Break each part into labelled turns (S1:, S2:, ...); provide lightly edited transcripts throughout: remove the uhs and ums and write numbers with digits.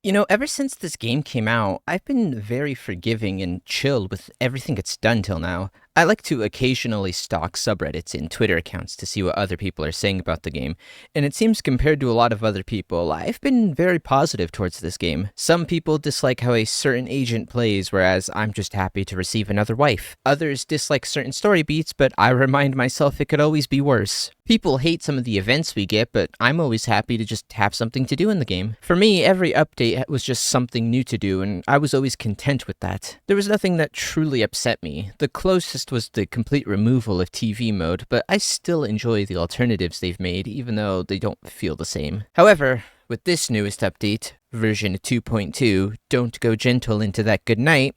S1: Ever since this game came out, I've been very forgiving and chill with everything it's done till now. I like to occasionally stalk subreddits and Twitter accounts to see what other people are saying about the game, and it seems compared to a lot of other people, I've been very positive towards this game. Some people dislike how a certain agent plays, whereas I'm just happy to receive another wife. Others dislike certain story beats, but I remind myself it could always be worse. People hate some of the events we get, but I'm always happy to just have something to do in the game. For me, every update was just something new to do, and I was always content with that. There was nothing that truly upset me. The closest was the complete removal of TV mode, but I still enjoy the alternatives they've made, even though they don't feel the same. However, with this newest update, version 2.2, Don't Go Gentle Into That Good Night,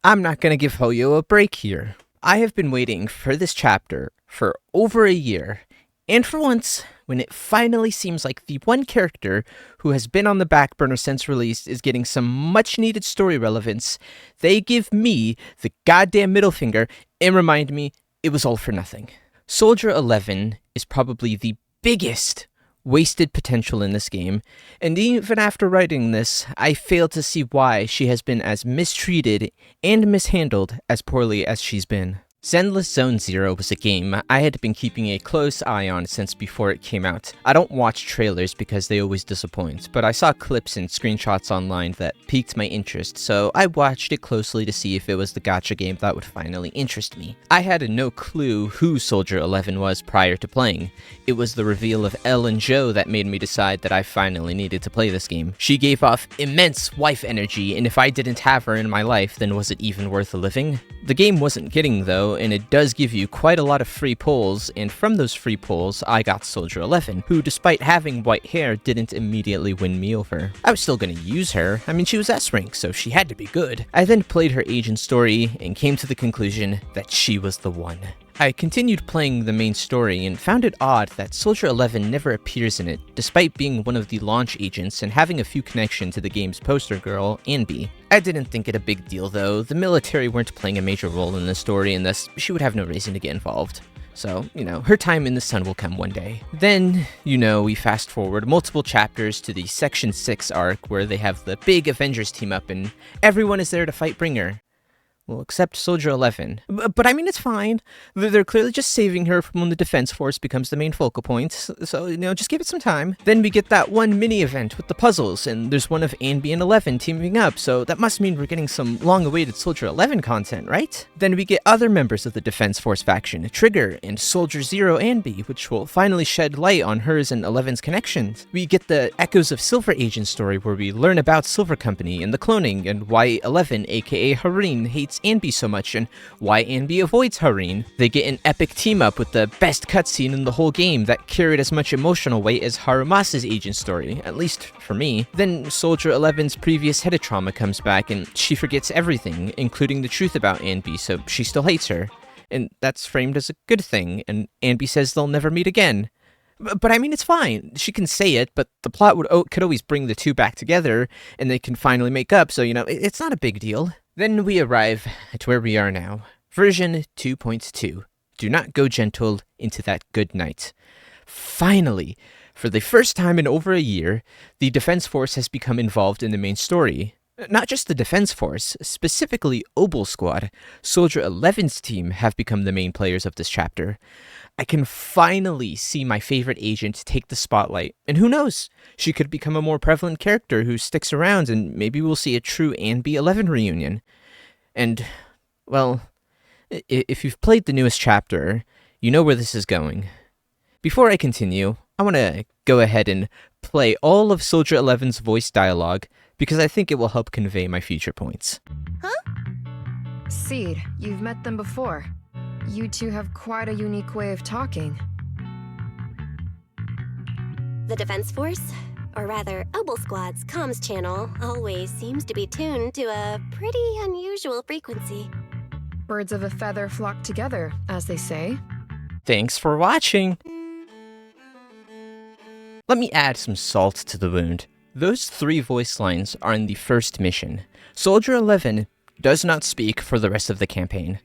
S1: I'm not gonna give Hoyo a break here. I have been waiting for this chapter for over a year, and for once, when it finally seems like the one character who has been on the back burner since release is getting some much needed story relevance, they give me the goddamn middle finger and remind me it was all for nothing. Soldier 11 is probably the biggest wasted potential in this game, and even after writing this, I fail to see why she has been as mistreated and mishandled as poorly as she's been. Zenless Zone Zero was a game I had been keeping a close eye on since before it came out. I don't watch trailers because they always disappoint, but I saw clips and screenshots online that piqued my interest, so I watched it closely to see if it was the gacha game that would finally interest me. I had no clue who Soldier 11 was prior to playing. It was the reveal of Elle and Joe that made me decide that I finally needed to play this game. She gave off immense wife energy, and if I didn't have her in my life, then was it even worth living? The game wasn't kidding though, and it does give you quite a lot of free pulls, and from those free pulls, I got Soldier 11, who despite having white hair, didn't immediately win me over. I was still gonna use her. I mean, she was S-rank, so she had to be good. I then played her agent story, and came to the conclusion that she was the one. I continued playing the main story and found it odd that Soldier 11 never appears in it, despite being one of the launch agents and having a few connections to the game's poster girl, Anby. I didn't think it a big deal though. The military weren't playing a major role in the story, and thus she would have no reason to get involved. So, her time in the sun will come one day. Then, we fast forward multiple chapters to the Section 6 arc where they have the big Avengers team up and everyone is there to fight Bringer. Well, except Soldier 11. But I mean, it's fine. They're clearly just saving her from when the Defense Force becomes the main focal point. So, just give it some time. Then we get that one mini-event with the puzzles, and there's one of Anby and 11 teaming up, so that must mean we're getting some long-awaited Soldier 11 content, right? Then we get other members of the Defense Force faction, Trigger and Soldier Zero Anby, which will finally shed light on hers and 11's connections. We get the Echoes of Silver Agent story, where we learn about Silver Company and the cloning, and why 11, aka Hareen, hates Anby so much, and why Anby avoids Hareen. They get an epic team-up with the best cutscene in the whole game that carried as much emotional weight as Harumasa's agent story, at least for me. Then Soldier 11's previous head of trauma comes back, and she forgets everything, including the truth about Anby, so she still hates her. And that's framed as a good thing, and Anby says they'll never meet again. But I mean, it's fine. She can say it, but the plot could always bring the two back together, and they can finally make up, so, it's not a big deal. Then we arrive at where we are now. Version 2.2. Do not go gentle into that good night. Finally, for the first time in over a year, the Defense Force has become involved in the main story. Not just the Defense Force, specifically Obel Squad, Soldier 11's team have become the main players of this chapter. I can finally see my favorite agent take the spotlight, and who knows, she could become a more prevalent character who sticks around, and maybe we'll see a true Anby 11 reunion. And, well, if you've played the newest chapter, you know where this is going. Before I continue, I want to go ahead and play all of Soldier 11's voice dialogue, because I think it will help convey my future points.
S2: Huh?
S3: Seed, you've met them before. You two have quite a unique way of talking.
S2: The Defense Force, or rather, Obel Squad's comms channel, always seems to be tuned to a pretty unusual frequency.
S3: Birds of a feather flock together, as they say.
S1: Thanks for watching! Let me add some salt to the wound. Those 3 voice lines are in the first mission. Soldier 11 does not speak for the rest of the campaign.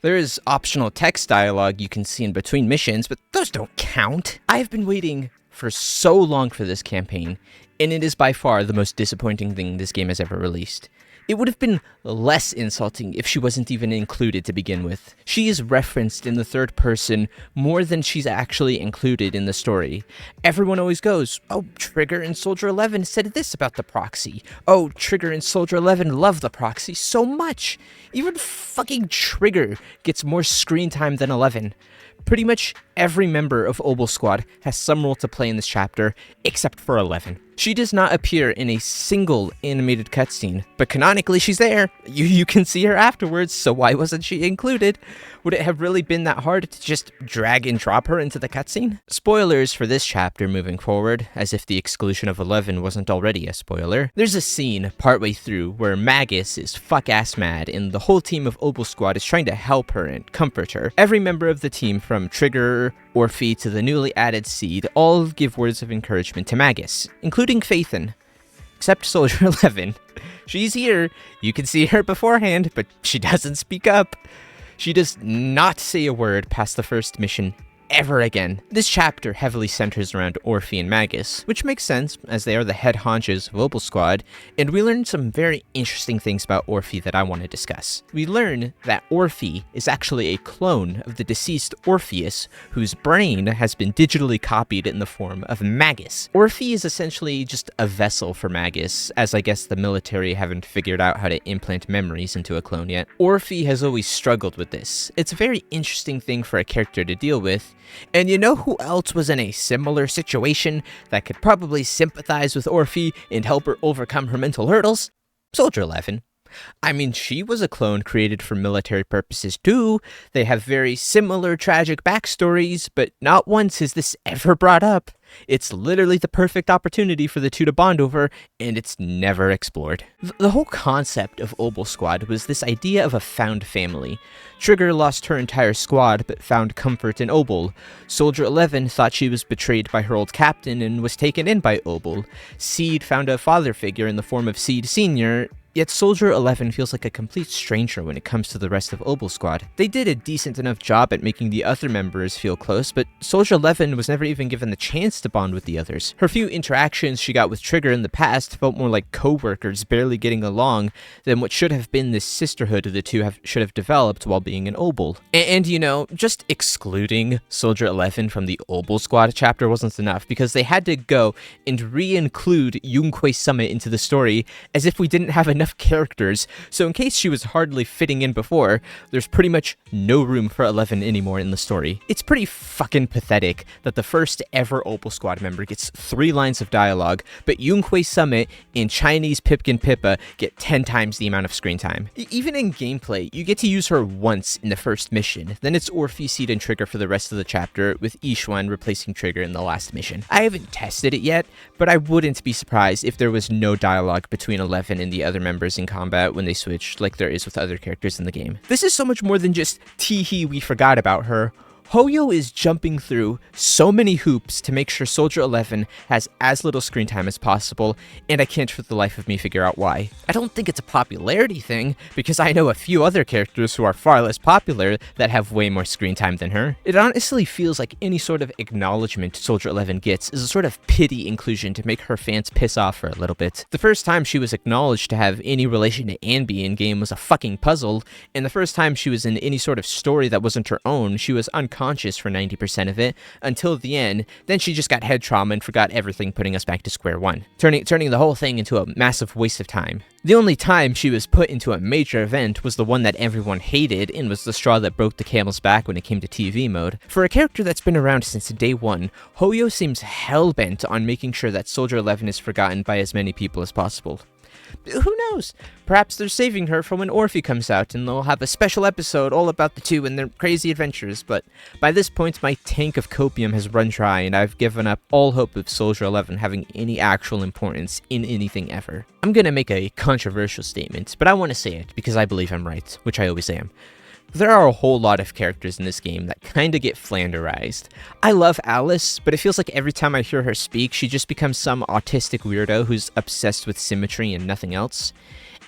S1: There is optional text dialogue you can see in between missions, but those don't count. I've been waiting for so long for this campaign, and it is by far the most disappointing thing this game has ever released. It would have been less insulting if she wasn't even included to begin with. She is referenced in the third person more than she's actually included in the story. Everyone always goes, oh, Trigger and Soldier 11 said this about the proxy. Oh, Trigger and Soldier 11 love the proxy so much. Even fucking Trigger gets more screen time than 11. Pretty much every member of Obel Squad has some role to play in this chapter, except for 11. She does not appear in a single animated cutscene, but canonically she's there. You can see her afterwards, so why wasn't she included? Would it have really been that hard to just drag and drop her into the cutscene? Spoilers for this chapter moving forward, as if the exclusion of 11 wasn't already a spoiler. There's a scene partway through where Magus is fuck-ass mad, and the whole team of Obel Squad is trying to help her and comfort her. Every member of the team, from Trigger, Orphe to the newly added Seed, all give words of encouragement to Magus, including Phaethon. Except Soldier 11. She's here, you can see her beforehand, but she doesn't speak up. She does not say a word past the first mission ever again. This chapter heavily centers around Orphe and Magus, which makes sense as they are the head honchos of Obel Squad, and we learn some very interesting things about Orphe that I want to discuss. We learn that Orphe is actually a clone of the deceased Orpheus, whose brain has been digitally copied in the form of Magus. Orphe is essentially just a vessel for Magus, as I guess the military haven't figured out how to implant memories into a clone yet. Orphe has always struggled with this. It's a very interesting thing for a character to deal with. And you know who else was in a similar situation that could probably sympathize with Orphe and help her overcome her mental hurdles? Soldier 11. I mean, she was a clone created for military purposes too. They have very similar tragic backstories, but not once is this ever brought up. It's literally the perfect opportunity for the two to bond over, and it's never explored. The whole concept of Obel Squad was this idea of a found family. Trigger lost her entire squad, but found comfort in Obel. Soldier 11 thought she was betrayed by her old captain and was taken in by Obel. Seed found a father figure in the form of Seed Sr., yet Soldier 11 feels like a complete stranger when it comes to the rest of Obel Squad. They did a decent enough job at making the other members feel close, but Soldier 11 was never even given the chance to bond with the others. Her few interactions she got with Trigger in the past felt more like co-workers barely getting along than what should have been this sisterhood the two should have developed while being in Obel. And you know, just excluding Soldier 11 from the Obel Squad chapter wasn't enough, because they had to go and re-include Yunque Summit into the story as if we didn't have enough characters, so in case she was hardly fitting in before, there's pretty much no room for 11 anymore in the story. It's pretty fucking pathetic that the first ever Obel Squad member gets 3 lines of dialogue, but Yunque Summit and Chinese Pipkin Pippa get 10 times the amount of screen time. Even in gameplay, you get to use her once in the first mission, then it's Orphe, Seed, and Trigger for the rest of the chapter, with Yixuan replacing Trigger in the last mission. I haven't tested it yet, but I wouldn't be surprised if there was no dialogue between 11 and the other members in combat when they switch, like there is with other characters in the game. This is so much more than just tee-hee, we forgot about her. Hoyo is jumping through so many hoops to make sure Soldier 11 has as little screen time as possible, and I can't for the life of me figure out why. I don't think it's a popularity thing, because I know a few other characters who are far less popular that have way more screen time than her. It honestly feels like any sort of acknowledgement Soldier 11 gets is a sort of pity inclusion to make her fans piss off for a little bit. The first time she was acknowledged to have any relation to Anby in game was a fucking puzzle, and the first time she was in any sort of story that wasn't her own, she was unconscious for 90% of it, until the end. Then she just got head trauma and forgot everything, putting us back to square one, turning the whole thing into a massive waste of time. The only time she was put into a major event was the one that everyone hated, and was the straw that broke the camel's back when it came to TV mode. For a character that's been around since day one, Hoyo seems hell-bent on making sure that Soldier 11 is forgotten by as many people as possible. Who knows? Perhaps they're saving her for when Orphe comes out, and they'll have a special episode all about the two and their crazy adventures, but by this point my tank of copium has run dry, and I've given up all hope of Soldier 11 having any actual importance in anything ever. I'm gonna make a controversial statement, but I want to say it because I believe I'm right, which I always am. There are a whole lot of characters in this game that kinda get Flanderized. I love Alice, but it feels like every time I hear her speak, she just becomes some autistic weirdo who's obsessed with symmetry and nothing else.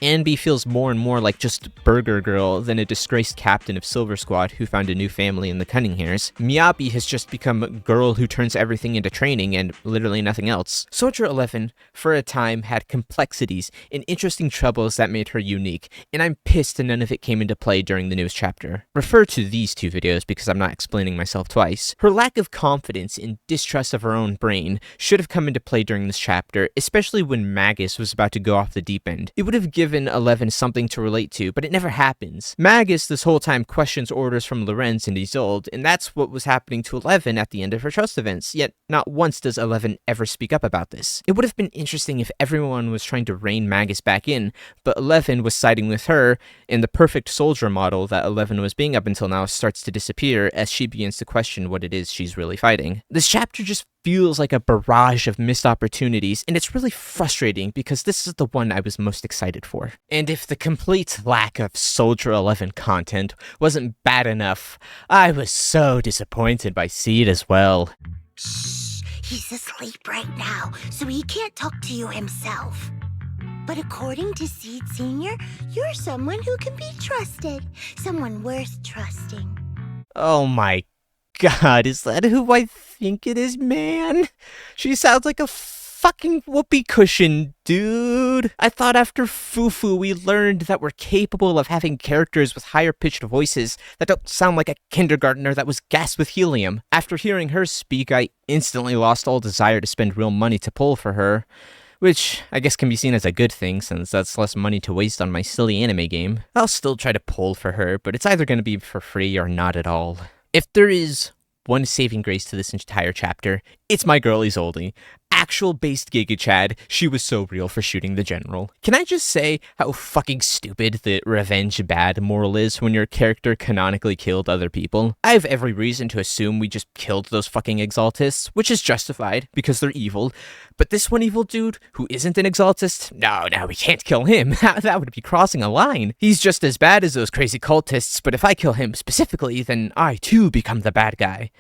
S1: Anby feels more and more like just Burger Girl than a disgraced captain of Silver Squad who found a new family in the Cunninghairs. Miyabi has just become a girl who turns everything into training and literally nothing else. Soldier 11, for a time, had complexities and interesting troubles that made her unique, and I'm pissed none of it came into play during the newest chapter. Refer to these two videos because I'm not explaining myself twice. Her lack of confidence and distrust of her own brain should have come into play during this chapter, especially when Magus was about to go off the deep end. It would have given 11 something to relate to, but it never happens. Magus this whole time questions orders from Lorenz and Isolde, and that's what was happening to 11 at the end of her trust events, yet not once does 11 ever speak up about this. It would have been interesting if everyone was trying to rein Magus back in, but 11 was siding with her, and the perfect soldier model that 11 was being up until now starts to disappear as she begins to question what it is she's really fighting. This chapter just feels like a barrage of missed opportunities, and it's really frustrating because this is the one I was most excited for. And if the complete lack of Soldier 11 content wasn't bad enough, I was so disappointed by Seed as well.
S4: Shh, he's asleep right now, so he can't talk to you himself. But according to Seed Sr., you're someone who can be trusted, someone worth trusting.
S1: Oh my God, is that who I think it is, man? She sounds like a fucking whoopee cushion, dude. I thought after Fufu we learned that we're capable of having characters with higher pitched voices that don't sound like a kindergartner that was gassed with helium. After hearing her speak, I instantly lost all desire to spend real money to pull for her. Which I guess can be seen as a good thing, since that's less money to waste on my silly anime game. I'll still try to pull for her, but it's either going to be for free or not at all. If there is one saving grace to this entire chapter, it's my girl Isolde. Actual based Giga Chad, she was so real for shooting the general. Can I just say how fucking stupid the revenge bad moral is when your character canonically killed other people? I have every reason to assume we just killed those fucking exaltists, which is justified because they're evil. But this one evil dude who isn't an exaltist, no, we can't kill him. That would be crossing a line. He's just as bad as those crazy cultists, but if I kill him specifically, then I too become the bad guy.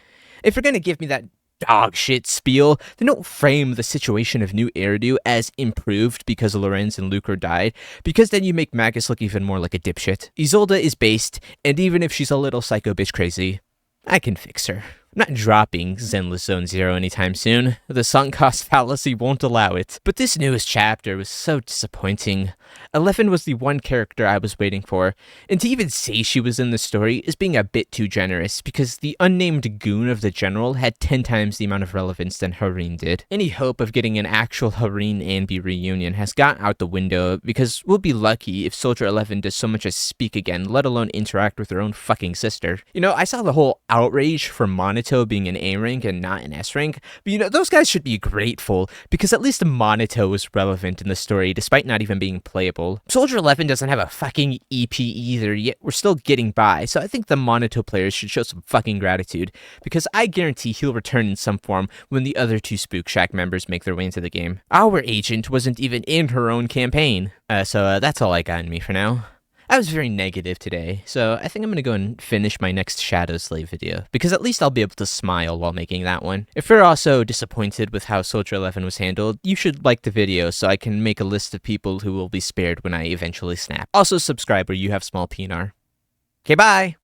S1: If you're gonna give me that dog shit spiel, then don't frame the situation of New Eridu as improved because Lorenz and Lucre died, because then you make Magus look even more like a dipshit. Isolde is based, and even if she's a little psycho bitch crazy, I can fix her. I'm not dropping Zenless Zone Zero anytime soon. The sunk cost fallacy won't allow it. But this newest chapter was so disappointing. 11 was the one character I was waiting for, and to even say she was in the story is being a bit too generous, because the unnamed goon of the general had 10 times the amount of relevance than Hareen did. Any hope of getting an actual Hareen-Anby reunion has gone out the window, because we'll be lucky if Soldier 11 does so much as speak again, let alone interact with her own fucking sister. You know, I saw the whole outrage for Monito being an A rank and not an S rank, but you know, those guys should be grateful, because at least Monito was relevant in the story, despite not even being playable. Soldier 11 doesn't have a fucking EP either, yet we're still getting by, so I think the Monito players should show some fucking gratitude, because I guarantee he'll return in some form when the other two Spook Shack members make their way into the game. Our agent wasn't even in her own campaign. So that's all I got in me for now. I was very negative today, so I think I'm gonna go and finish my next Shadow Slave video, because at least I'll be able to smile while making that one. If you're also disappointed with how Soldier 11 was handled, you should like the video so I can make a list of people who will be spared when I eventually snap. Also subscribe where you have small PNR. Okay, bye!